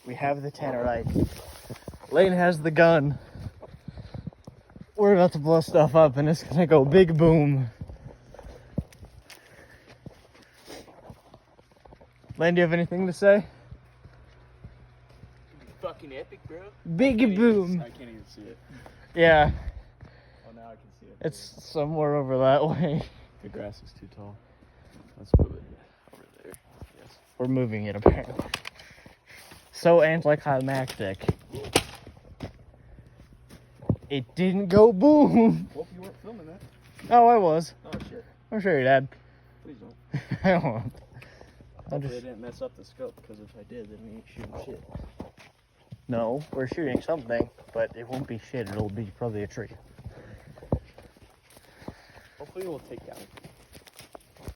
We have the Tannerite. Lane has the gun. We're about to blow stuff up and it's gonna go big boom. Lane, do you have anything to say? Fucking epic, bro. Big boom. I can't even see it. Yeah, Oh, now I can see it. it's somewhere over that way. The grass is too tall. Let's move it over there. Yes. We're moving it apparently. So anticlimactic. It didn't go boom. Hope you weren't filming that. Oh, I was. Oh shit. I'm sure you did. Please don't. I won't. Hopefully I didn't mess up the scope, because if I did, then we ain't shooting shit. No, we're shooting something, but it won't be shit. It'll be probably a tree. Hopefully we'll take down